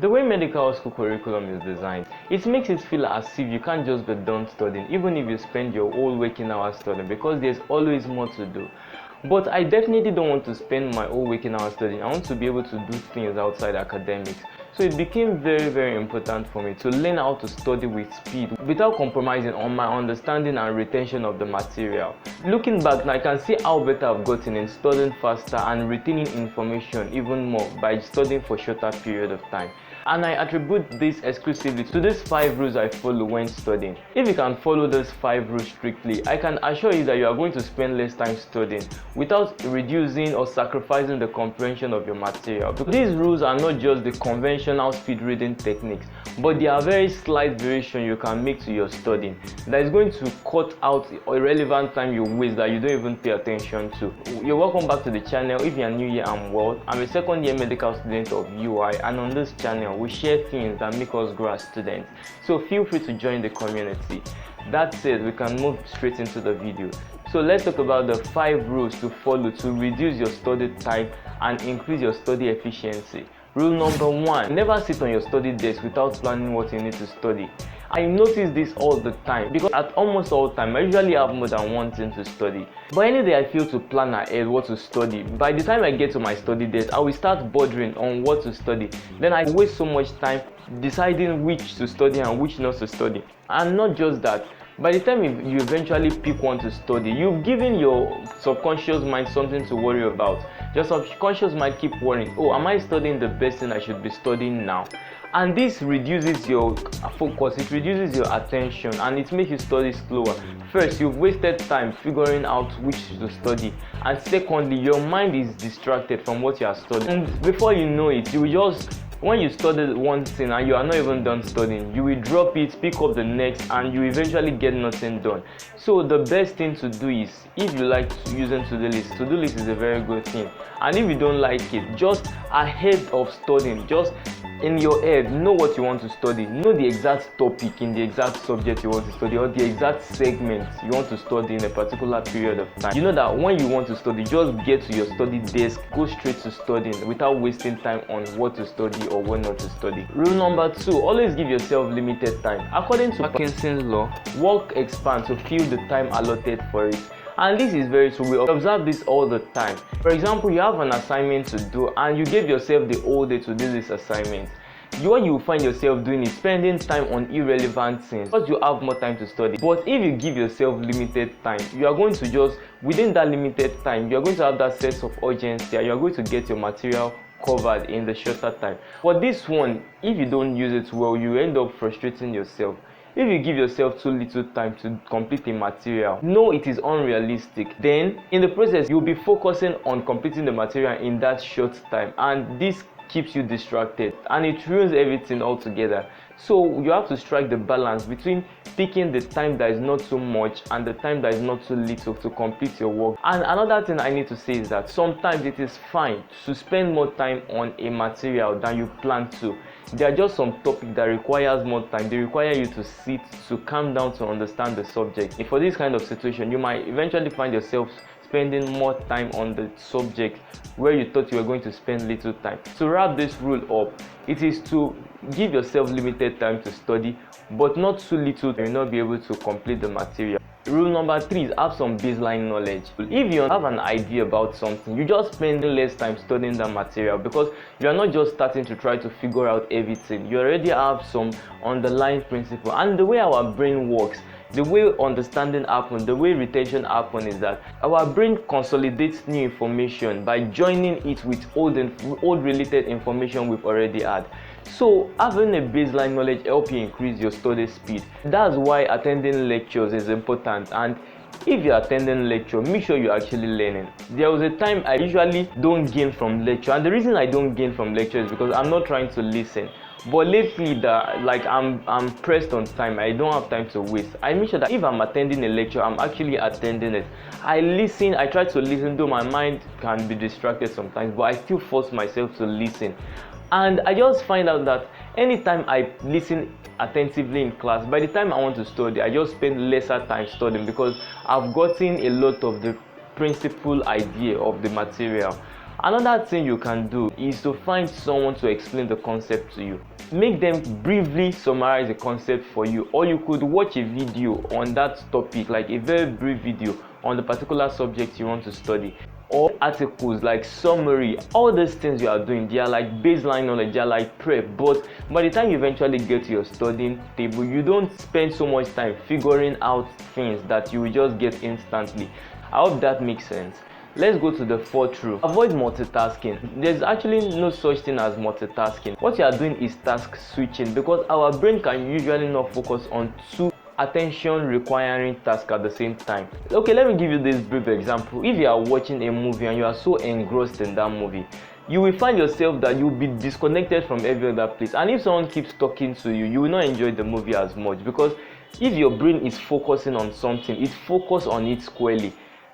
The way medical school curriculum is designed, it makes it feel as if you can't just be done studying even if you spend your whole waking hours studying, because there's always more to do. But I definitely don't want to spend my whole waking hours studying. I want to be able to do things outside academics. So it became very important for me to learn how to study with speed without compromising on my understanding and retention of the material. Looking back now, I can see how better I've gotten in studying faster and retaining information even more by studying for a shorter period of time. And I attribute this exclusively to these 5 rules I follow when studying. If you can follow these 5 rules strictly, I can assure you that you are going to spend less time studying without reducing or sacrificing the comprehension of your material. Because these rules are not just the conventional speed reading techniques, but they are very slight variation you can make to your studying that is going to cut out irrelevant time you waste that you don't even pay attention to. You're welcome back to the channel. If you are new here, I'm Walt. I'm a second year medical student of UI, and on this channel we share things that make us grow as students. So feel free to join the community. That said, we can move straight into the video. So let's talk about the 5 rules to follow to reduce your study time and increase your study efficiency. Rule number 1, never sit on your study desk without planning what you need to study. I notice this all the time because at almost all time I usually have more than one thing to study. But any day I fail to plan ahead what to study, by the time I get to my study desk, I will start bothering on what to study. Then I waste so much time deciding which to study and which not to study. And not just that, by the time you eventually pick one to study, you've given your subconscious mind something to worry about. Your subconscious might keep worrying, oh, am I studying the best thing I should be studying now? And this reduces your focus, it reduces your attention, and it makes you study slower. First, you've wasted time figuring out which to study, and secondly, your mind is distracted from what you are studying. And before you know it, you will just, when you study one thing and you are not even done studying, you will drop it, pick up the next, and you eventually get nothing done. So the best thing to do is, if you like using to-do list is a very good thing. And if you don't like it, just ahead of studying, just in your head, know what you want to study, know the exact topic in the exact subject you want to study, or the exact segment you want to study in a particular period of time. You know that when you want to study, just get to your study desk, go straight to studying without wasting time on what to study or what not to study. Rule number 2, always give yourself limited time. According to Parkinson's law, work expands to fill the time allotted for it. And this is very true. We observe this all the time. For example, you have an assignment to do and you gave yourself the whole day to do this assignment. What you find yourself doing is spending time on irrelevant things because you have more time to study. But if you give yourself limited time, you are going to just, within that limited time, you are going to have that sense of urgency and you are going to get your material covered in the shorter time. But this one, if you don't use it well, you end up frustrating yourself. If you give yourself too little time to complete a material, know it is unrealistic. Then, in the process, you'll be focusing on completing the material in that short time, and this keeps you distracted and it ruins everything altogether. So you have to strike the balance between picking the time that is not too much and the time that is not too little to complete your work. And another thing I need to say is that sometimes it is fine to spend more time on a material than you plan to. There are just some topics that requires more time. They require you to sit, to calm down, to understand the subject. And for this kind of situation, you might eventually find yourself spending more time on the subject where you thought you were going to spend little time. To wrap this rule up, it is to give yourself limited time to study, but not too little that you will not be able to complete the material. Rule number 3 is have some baseline knowledge. If you have an idea about something, you just spend less time studying that material because you are not just starting to try to figure out everything. You already have some underlying principle. And the way our brain works, the way understanding happens, the way retention happens is that our brain consolidates new information by joining it with old related information we've already had. So having a baseline knowledge helps you increase your study speed. That's why attending lectures is important, and if you're attending lecture, make sure you're actually learning. There was a time I usually don't gain from lecture, and the reason I don't gain from lecture is because I'm not trying to listen. But lately, I'm pressed on time. I don't have time to waste. I make sure that if I'm attending a lecture, I'm actually attending it. I listen. I try to listen, though my mind can be distracted sometimes, but I still force myself to listen. And I just find out that anytime I listen attentively in class, by the time I want to study, I just spend lesser time studying because I've gotten a lot of the principal idea of the material. Another thing you can do is to find someone to explain the concept to you. Make them briefly summarize the concept for you, or you could watch a video on that topic, like a very brief video on the particular subject you want to study, or articles like summary. All these things you are doing, they are like baseline knowledge, they are like prep, but by the time you eventually get to your studying table, you don't spend so much time figuring out things that you will just get instantly. I hope that makes sense. Let's go to the fourth rule. Avoid multitasking. There's actually no such thing as multitasking. What you are doing is task switching, because our brain can usually not focus on two attention requiring tasks at the same time. Okay, let me give you this brief example. If you are watching a movie and you are so engrossed in that movie, you will find yourself that you'll be disconnected from every other place, and if someone keeps talking to you, you will not enjoy the movie as much, because if your brain is focusing on something, it focuses on it squarely.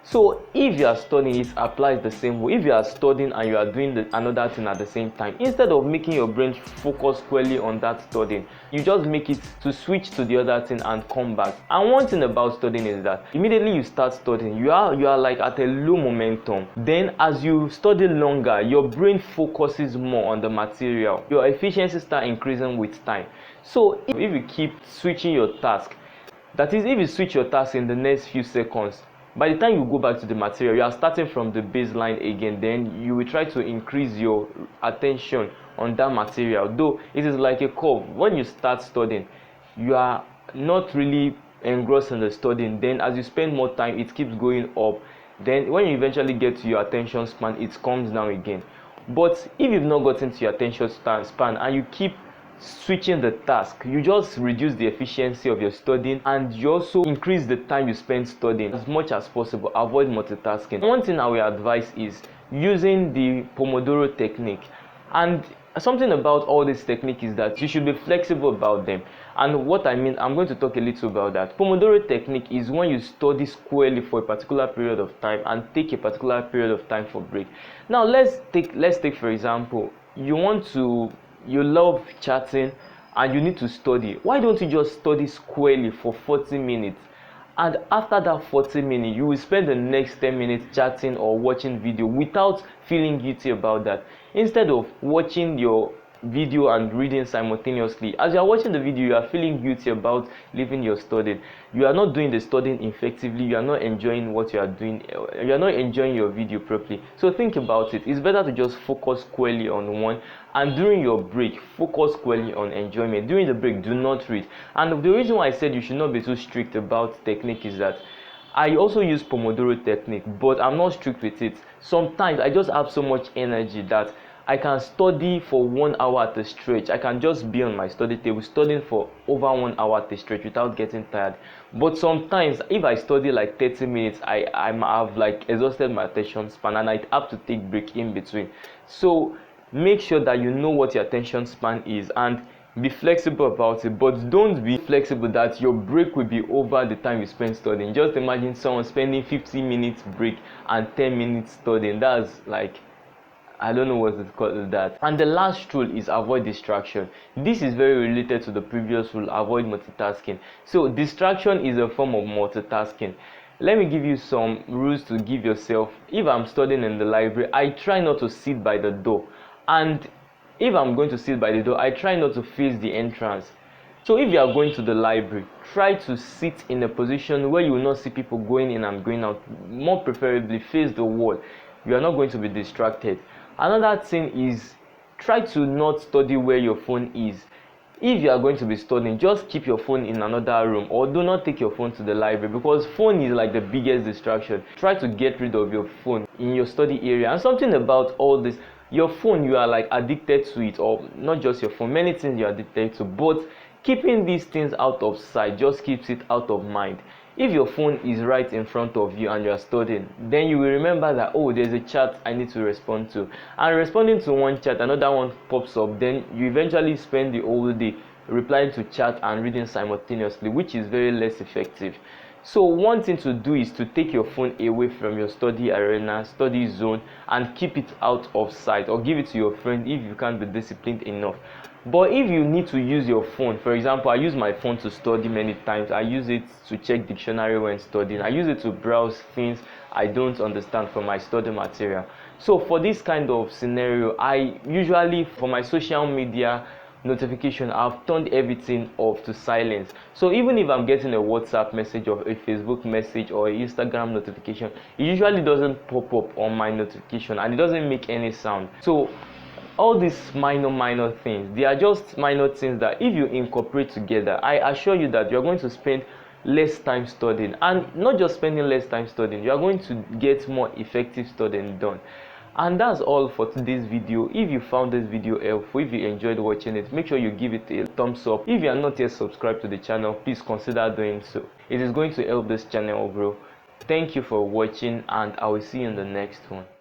So if you are studying, it applies the same way. If you are studying and you are doing another thing at the same time, instead of making your brain focus squarely on that studying, you just make it to switch to the other thing and come back. And one thing about studying is that immediately you start studying, you are like at a low momentum. Then as you study longer, your brain focuses more on the material. Your efficiency starts increasing with time. So if you keep switching your task, that is, if you switch your task in the next few seconds, by the time you go back to the material, you are starting from the baseline again. Then you will try to increase your attention on that material. Though it is like a curve. When you start studying, you are not really engrossed in the studying. Then as you spend more time, it keeps going up. Then when you eventually get to your attention span, it comes down again. But if you've not gotten to your attention span and you keep switching the task, you just reduce the efficiency of your studying, and you also increase the time you spend studying. As much as possible, avoid multitasking. One thing I will advise is using the Pomodoro technique. And something about all this technique is that you should be flexible about them. And what I mean, I'm going to talk a little about that. Pomodoro technique is when you study squarely for a particular period of time and take a particular period of time for break. Now let's take for example, you love chatting and you need to study. Why don't you just study squarely for 40 minutes? And after that 40 minutes, you will spend the next 10 minutes chatting or watching video without feeling guilty about that. Instead of watching your video and reading simultaneously, as you are watching the video, you are feeling guilty about leaving your studying. You are not doing the studying effectively. You are not enjoying what you are doing. You are not enjoying your video properly. So think about it. It's better to just focus squarely on one, and during your break, focus squarely on enjoyment. During the break, do not read. And the reason why I said you should not be too strict about technique is that I also use Pomodoro technique, but I'm not strict with it. Sometimes I just have so much energy that I can study for 1 hour at a stretch. I can just be on my study table studying for over 1 hour at a stretch without getting tired. But sometimes if I study like 30 minutes, I have like exhausted my attention span, and I have to take break in between. So make sure that you know what your attention span is and be flexible about it. But don't be flexible that your break will be over the time you spend studying. Just imagine someone spending 15 minutes break and 10 minutes studying. That's like, I don't know what it's called that. And the last rule is avoid distraction. This is very related to the previous rule, avoid multitasking. So distraction is a form of multitasking. Let me give you some rules to give yourself. If I'm studying in the library, I try not to sit by the door. And if I'm going to sit by the door, I try not to face the entrance. So if you are going to the library, try to sit in a position where you will not see people going in and going out. More preferably, face the wall. You are not going to be distracted. Another thing is, try to not study where your phone is. If you are going to be studying, just keep your phone in another room, or do not take your phone to the library, because phone is like the biggest distraction. Try to get rid of your phone in your study area. And something about all this, your phone, you are like addicted to it, or not just your phone, many things you are addicted to, but keeping these things out of sight just keeps it out of mind. If your phone is right in front of you and you are studying, then you will remember that, oh, there's a chat I need to respond to. And responding to one chat, another one pops up, then you eventually spend the whole day replying to chat and reading simultaneously, which is very less effective. So one thing to do is to take your phone away from your study arena, study zone, and keep it out of sight, or give it to your friend if you can't be disciplined enough. But if you need to use your phone, for example, I use my phone to study many times. I use it to check dictionary when studying. I use it to browse things I don't understand from my study material. So for this kind of scenario, I usually, for my social media notification, I've turned everything off to silence. So even if I'm getting a WhatsApp message or a Facebook message or an Instagram notification, it usually doesn't pop up on my notification and it doesn't make any sound. So all these minor things, they are just minor things that if you incorporate together, I assure you that you're going to spend less time studying. And not just spending less time studying, you are going to get more effective studying done. And that's all for today's video. If you found this video helpful, if you enjoyed watching it, make sure you give it a thumbs up. If you are not yet subscribed to the channel, please consider doing so. It is going to help this channel grow. Thank you for watching, and I will see you in the next one.